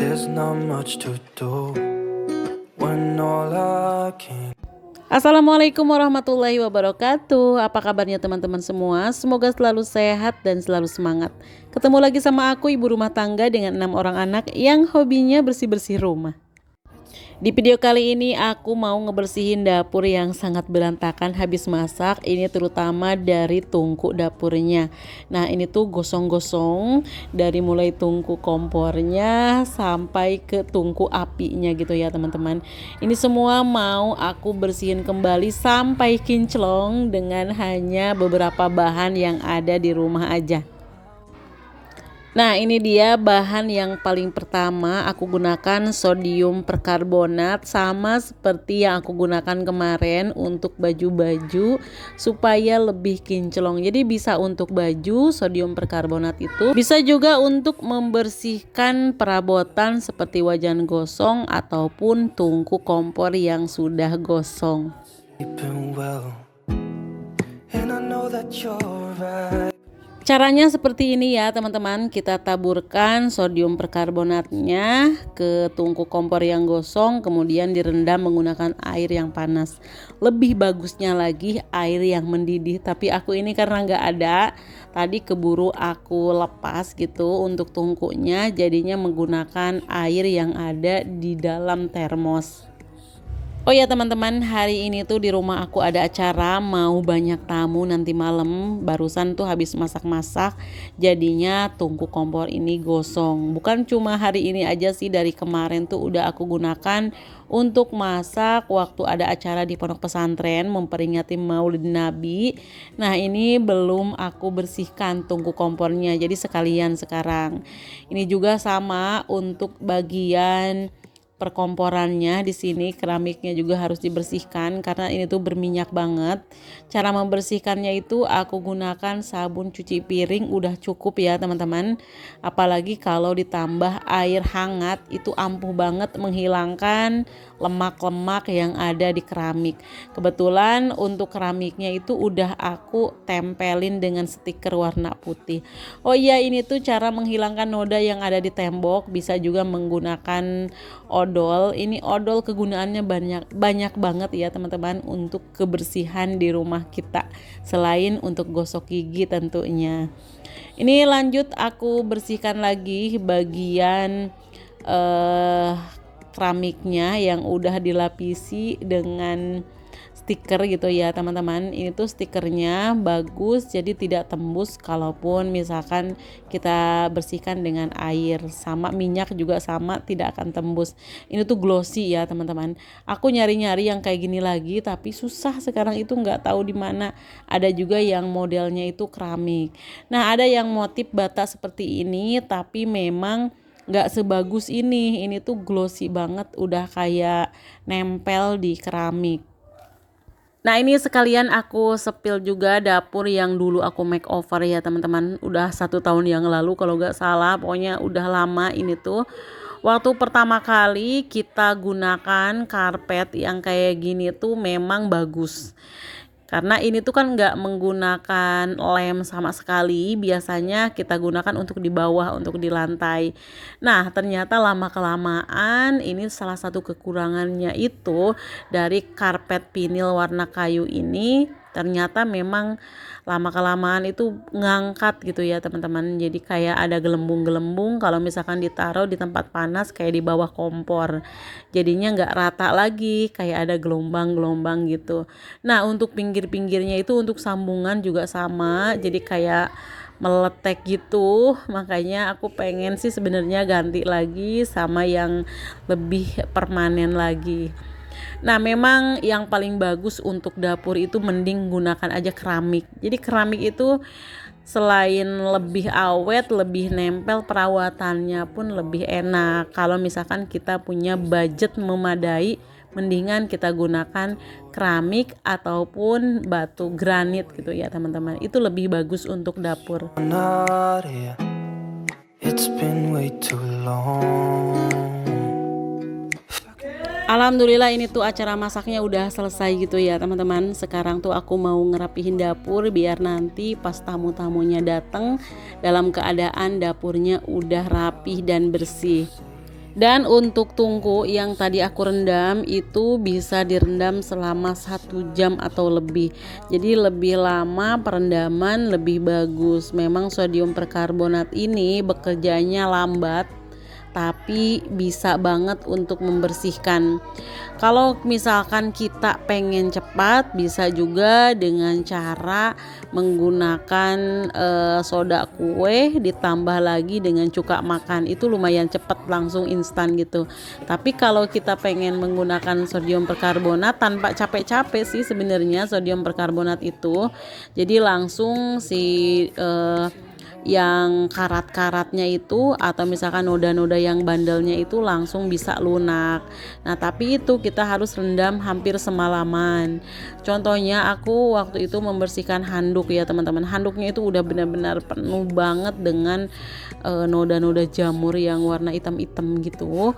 There's not much to do when all I can. Assalamualaikum warahmatullahi wabarakatuh. Apa kabarnya teman-teman semua? Semoga selalu sehat dan selalu semangat. Ketemu lagi sama aku, ibu rumah tangga dengan 6 orang anak yang hobinya bersih-bersih rumah. Di video kali ini aku mau ngebersihin dapur yang sangat berantakan habis masak. Ini terutama dari tungku dapurnya. Nah, ini tuh gosong-gosong dari mulai tungku kompornya sampai ke tungku apinya gitu ya teman-teman. Ini semua mau aku bersihin kembali sampai kinclong dengan hanya beberapa bahan yang ada di rumah aja. Nah, ini dia bahan yang paling pertama. Aku gunakan sodium perkarbonat sama seperti yang aku gunakan kemarin untuk baju-baju supaya lebih kinclong. Jadi bisa untuk baju sodium perkarbonat itu, bisa juga untuk membersihkan perabotan seperti wajan gosong ataupun tungku kompor yang sudah gosong. Sleeping well, and I know that you're right. Caranya seperti ini ya teman-teman. Kita taburkan sodium perkarbonatnya ke tungku kompor yang gosong, kemudian direndam menggunakan air yang panas. Lebih bagusnya lagi air yang mendidih, tapi aku ini karena nggak ada, tadi keburu aku lepas gitu untuk tungkunya, jadinya menggunakan air yang ada di dalam termos. Oh ya teman-teman, hari ini tuh di rumah aku ada acara, mau banyak tamu nanti malam. Barusan tuh habis masak-masak, jadinya tungku kompor ini gosong. Bukan cuma hari ini aja sih, dari kemarin tuh udah aku gunakan untuk masak waktu ada acara di pondok pesantren memperingati Maulid Nabi. Nah, ini belum aku bersihkan tungku kompornya, jadi sekalian sekarang. Ini juga sama untuk bagian perkomporannya. Di sini keramiknya juga harus dibersihkan karena ini tuh berminyak banget. Cara membersihkannya itu aku gunakan sabun cuci piring udah cukup ya teman-teman. Apalagi kalau ditambah air hangat itu ampuh banget menghilangkan lemak-lemak yang ada di keramik. Kebetulan untuk keramiknya itu udah aku tempelin dengan stiker warna putih. Oh iya, ini tuh cara menghilangkan noda yang ada di tembok. Bisa juga menggunakan odol. Ini odol kegunaannya banyak banget ya teman-teman untuk kebersihan di rumah kita, selain untuk gosok gigi tentunya. Ini lanjut aku bersihkan lagi bagian keramiknya yang udah dilapisi dengan stiker gitu ya teman-teman. Ini tuh stikernya bagus, jadi tidak tembus kalaupun misalkan kita bersihkan dengan air. Sama minyak juga sama, tidak akan tembus. Ini tuh glossy ya teman-teman. Aku nyari-nyari yang kayak gini lagi tapi susah sekarang, itu nggak tahu di mana. Ada juga yang modelnya itu keramik. Nah, ada yang motif bata seperti ini tapi memang nggak sebagus ini. Ini tuh glossy banget, udah kayak nempel di keramik. Nah, ini sekalian aku sepil juga dapur yang dulu aku makeover ya teman-teman. Udah 1 tahun yang lalu kalau nggak salah, pokoknya udah lama ini tuh. Waktu pertama kali kita gunakan karpet yang kayak gini tuh memang bagus. Karena ini tuh kan nggak menggunakan lem sama sekali, biasanya kita gunakan untuk di bawah, untuk di lantai. Nah, ternyata lama-kelamaan ini salah satu kekurangannya itu dari karpet vinil warna kayu ini, ternyata memang lama-kelamaan itu ngangkat gitu ya teman-teman. Jadi kayak ada gelembung-gelembung kalau misalkan ditaruh di tempat panas kayak di bawah kompor. Jadinya nggak rata lagi, kayak ada gelombang-gelombang gitu. Nah, untuk pinggir-pinggirnya itu untuk sambungan juga sama, jadi kayak meletek gitu. Makanya aku pengen sih sebenarnya ganti lagi sama yang lebih permanen lagi. Nah, memang yang paling bagus untuk dapur itu mending gunakan aja keramik. Jadi keramik itu selain lebih awet, lebih nempel, perawatannya pun lebih enak. Kalau misalkan kita punya budget memadai, mendingan kita gunakan keramik ataupun batu granit gitu ya teman-teman. Itu lebih bagus untuk dapur. Not here. It's been way too long. Alhamdulillah ini tuh acara masaknya udah selesai gitu ya teman-teman. Sekarang tuh aku mau ngerapihin dapur biar nanti pas tamu-tamunya datang dalam keadaan dapurnya udah rapih dan bersih. Dan untuk tungku yang tadi aku rendam itu bisa direndam selama 1 jam atau lebih. Jadi lebih lama perendaman lebih bagus. Memang sodium perkarbonat ini bekerjanya lambat, tapi bisa banget untuk membersihkan. Kalau misalkan kita pengen cepat, bisa juga dengan cara menggunakan soda kue ditambah lagi dengan cuka makan. Itu lumayan cepat, langsung instan gitu. Tapi kalau kita pengen menggunakan sodium perkarbonat tanpa capek-capek sih sebenarnya sodium perkarbonat itu. Jadi langsung si yang karat-karatnya itu atau misalkan noda-noda yang bandelnya itu langsung bisa lunak. Nah tapi itu kita harus rendam hampir semalaman. Contohnya aku waktu itu membersihkan handuk ya teman-teman. Handuknya itu udah benar-benar penuh banget dengan noda-noda jamur yang warna hitam-hitam gitu.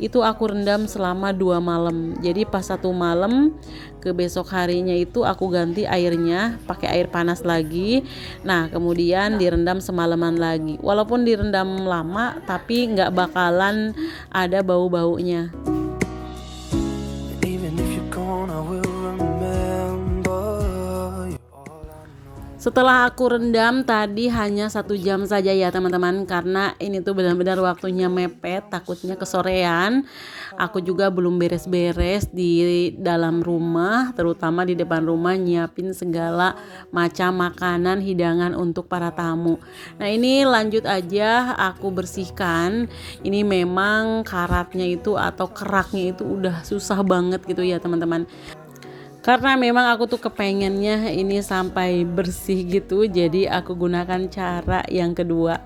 Itu aku rendam selama 2 malam. Jadi pas 1 malam ke besok harinya itu aku ganti airnya pakai air panas lagi. Nah kemudian direndam semalaman lagi. Walaupun direndam lama tapi nggak bakalan ada bau-baunya. Even if you're gone, I will remember you. Setelah aku rendam tadi hanya 1 jam saja ya teman-teman, karena ini tuh benar-benar waktunya mepet, takutnya kesorean. Aku juga belum beres-beres di dalam rumah, terutama di depan rumah nyiapin segala macam makanan hidangan untuk para tamu. Nah ini lanjut aja aku bersihkan. Ini memang karatnya itu atau keraknya itu udah susah banget gitu ya teman-teman. Karena memang aku tuh kepengennya ini sampai bersih gitu, jadi aku gunakan cara yang kedua.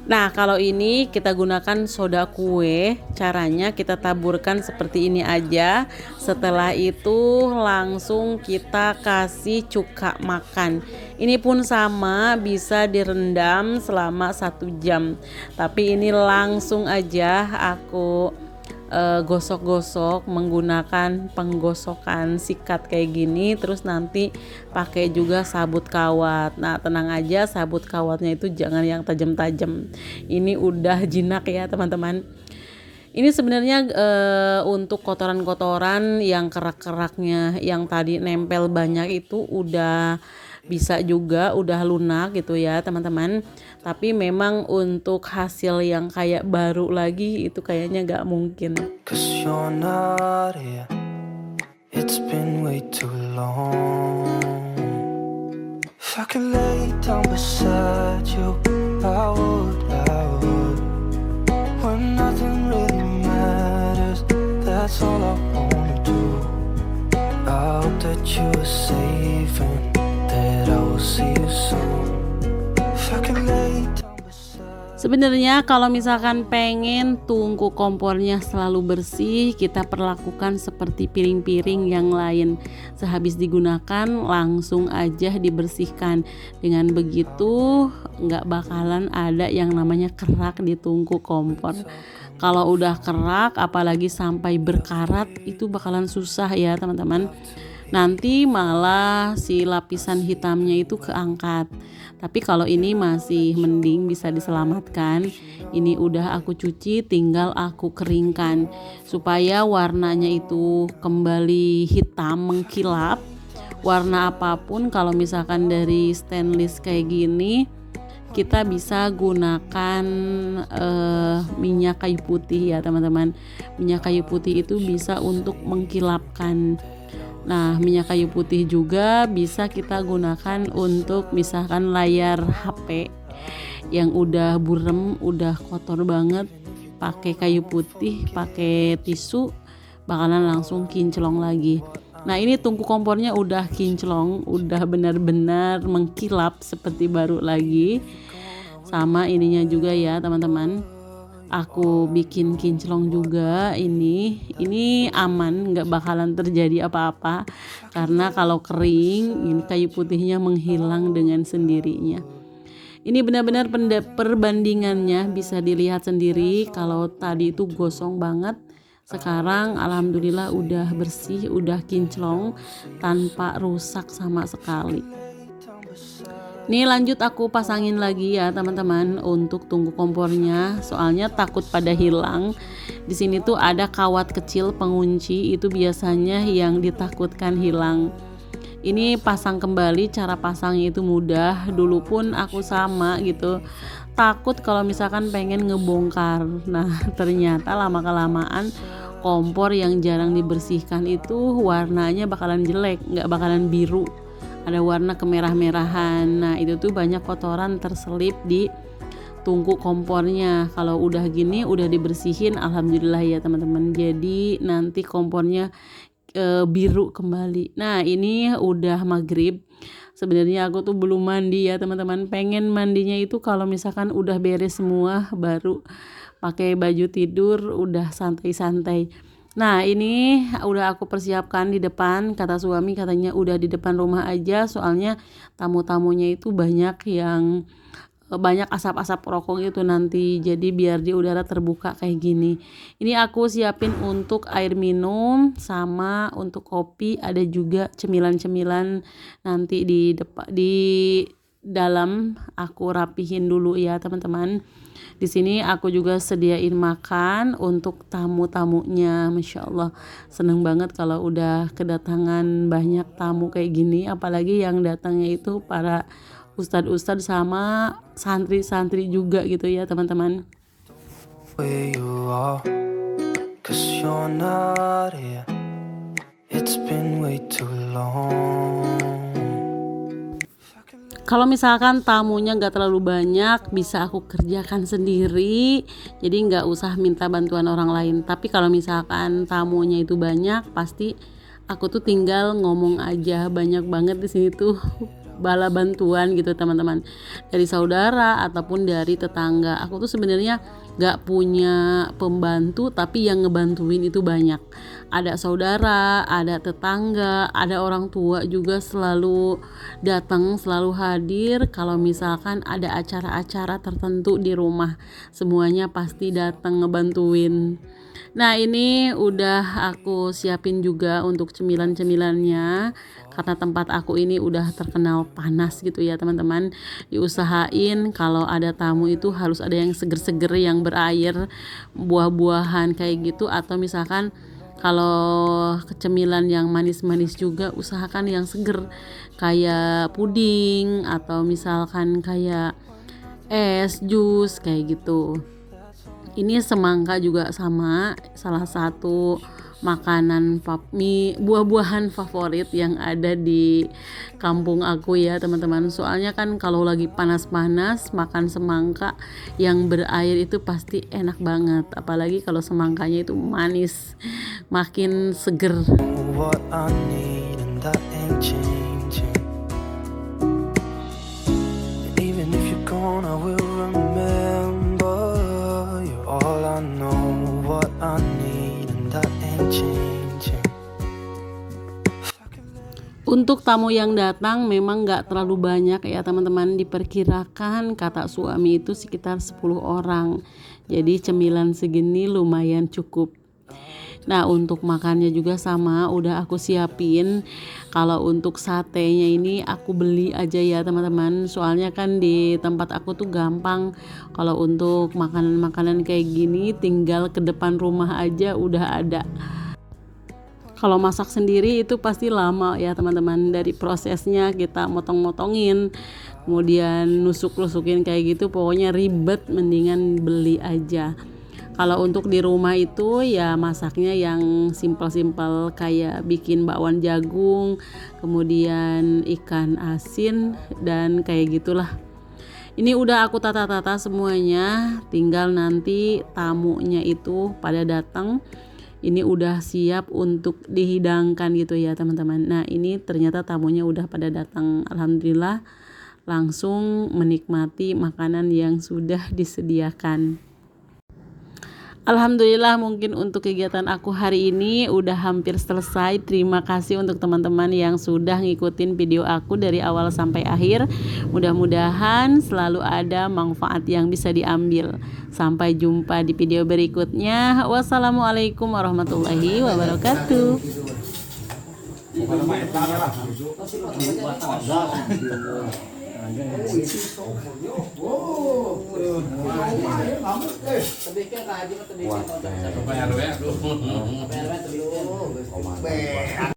Nah kalau ini kita gunakan soda kue, caranya kita taburkan seperti ini aja. Setelah itu langsung kita kasih cuka makan. Ini pun sama, bisa direndam selama 1 jam. Tapi ini langsung aja aku gosok-gosok menggunakan penggosokan sikat kayak gini, terus nanti pakai juga sabut kawat. Nah tenang aja, sabut kawatnya itu jangan yang tajam-tajam, ini udah jinak ya teman-teman. Ini sebenarnya untuk kotoran-kotoran yang kerak-keraknya yang tadi nempel banyak itu udah bisa juga udah lunak gitu ya teman-teman. Tapi memang untuk hasil yang kayak baru lagi itu kayaknya gak mungkin. 'Cause you're not here. It's been way too long. If I could lay down beside you, I would. When nothing really matters, that's all I wanna do. I hope that you are safe and that I will see you soon. If I could lay down beside. Sebenarnya kalau misalkan pengen tungku kompornya selalu bersih, kita perlakukan seperti piring-piring yang lain. Sehabis digunakan langsung aja dibersihkan. Dengan begitu nggak bakalan ada yang namanya kerak di tungku kompor. Kalau udah kerak apalagi sampai berkarat itu bakalan susah ya teman-teman. Nanti malah si lapisan hitamnya itu keangkat. Tapi kalau ini masih mending, bisa diselamatkan. Ini udah aku cuci, tinggal aku keringkan supaya warnanya itu kembali hitam mengkilap. Warna apapun kalau misalkan dari stainless kayak gini, kita bisa gunakan minyak kayu putih ya teman-teman. Minyak kayu putih itu bisa untuk mengkilapkan. Nah minyak kayu putih juga bisa kita gunakan untuk misalkan layar HP yang udah burem, udah kotor banget, pakai kayu putih, pakai tisu bakalan langsung kinclong lagi. Nah ini tungku kompornya udah kinclong, udah benar-benar mengkilap seperti baru lagi. Sama ininya juga ya teman-teman, aku bikin kinclong juga. Ini aman, nggak bakalan terjadi apa-apa karena kalau kering ini kayu putihnya menghilang dengan sendirinya. Ini benar-benar perbandingannya bisa dilihat sendiri. Kalau tadi itu gosong banget, sekarang alhamdulillah udah bersih, udah kinclong tanpa rusak sama sekali. Nih lanjut aku pasangin lagi ya teman-teman untuk tungku kompornya, soalnya takut pada hilang. Di sini tuh ada kawat kecil pengunci, itu biasanya yang ditakutkan hilang. Ini pasang kembali, cara pasangnya itu mudah. Dulu pun aku sama gitu, takut kalau misalkan pengen ngebongkar. Nah ternyata lama-kelamaan kompor yang jarang dibersihkan itu warnanya bakalan jelek, nggak bakalan biru, ada warna kemerah-merahan. Nah itu tuh banyak kotoran terselip di tungku kompornya. Kalau udah gini udah dibersihin, alhamdulillah ya teman-teman, jadi nanti kompornya biru kembali. Nah ini udah maghrib, sebenarnya aku tuh belum mandi ya teman-teman, pengen mandinya itu kalau misalkan udah beres semua baru pakai baju tidur udah santai-santai. Nah ini udah aku persiapkan di depan, kata suami katanya udah di depan rumah aja, soalnya tamu-tamunya itu banyak yang banyak asap-asap rokok gitu nanti, jadi biar di udara terbuka kayak gini. Ini aku siapin untuk air minum sama untuk kopi, ada juga cemilan-cemilan nanti di depan di dalam aku rapihin dulu ya teman-teman. Di sini aku juga sediain makan untuk tamu-tamunya. Masya Allah, seneng banget kalau udah kedatangan banyak tamu kayak gini, apalagi yang datangnya itu para ustadz-ustadz sama santri-santri juga gitu ya teman-teman. Where you are, 'cause you're not here. It's been way too long. Kalau misalkan tamunya nggak terlalu banyak, bisa aku kerjakan sendiri, jadi nggak usah minta bantuan orang lain. Tapi kalau misalkan tamunya itu banyak, pasti aku tuh tinggal ngomong aja. Banyak banget di sini tuh bala bantuan gitu teman-teman, dari saudara ataupun dari tetangga. Aku tuh sebenarnya gak punya pembantu, tapi yang ngebantuin itu banyak. Ada saudara, ada tetangga, ada orang tua juga selalu datang, selalu hadir. Kalau misalkan ada acara-acara tertentu di rumah, semuanya pasti datang ngebantuin. Nah ini udah aku siapin juga untuk cemilan-cemilannya, karena tempat aku ini udah terkenal panas gitu ya teman-teman. Diusahain kalau ada tamu itu harus ada yang seger-seger, yang berair, buah-buahan kayak gitu. Atau misalkan kalau cemilan yang manis-manis juga usahakan yang seger, kayak puding atau misalkan kayak es, jus kayak gitu. Ini semangka juga sama, salah satu makanan buah-buahan favorit yang ada di kampung aku ya teman-teman. Soalnya kan kalau lagi panas-panas makan semangka yang berair itu pasti enak banget, apalagi kalau semangkanya itu manis, makin seger. What I need and that ain't changing. Even if you're gone, I will remember. You're all I know. What I need and that ain't changing. Untuk tamu yang datang memang gak terlalu banyak ya teman-teman, diperkirakan kata suami itu sekitar 10 orang. Jadi cemilan segini lumayan cukup. Nah untuk makannya juga sama, udah aku siapin. Kalau untuk satenya ini aku beli aja ya teman-teman, soalnya kan di tempat aku tuh gampang. Kalau untuk makanan-makanan kayak gini tinggal ke depan rumah aja udah ada. Kalau masak sendiri itu pasti lama ya teman-teman, dari prosesnya kita motong-motongin, kemudian nusuk-nusukin kayak gitu, pokoknya ribet, mendingan beli aja. Kalau untuk di rumah itu ya masaknya yang simpel-simpel, kayak bikin bakwan jagung, kemudian ikan asin dan kayak gitulah. Ini udah aku tata-tata semuanya, tinggal nanti tamunya itu pada datang. Ini udah siap untuk dihidangkan gitu ya teman-teman. Nah ini ternyata tamunya udah pada datang, alhamdulillah langsung menikmati makanan yang sudah disediakan. Alhamdulillah mungkin untuk kegiatan aku hari ini udah hampir selesai. Terima kasih untuk teman-teman yang sudah ngikutin video aku dari awal sampai akhir. Mudah-mudahan selalu ada manfaat yang bisa diambil. Sampai jumpa di video berikutnya. Wassalamualaikum warahmatullahi wabarakatuh. Kuat,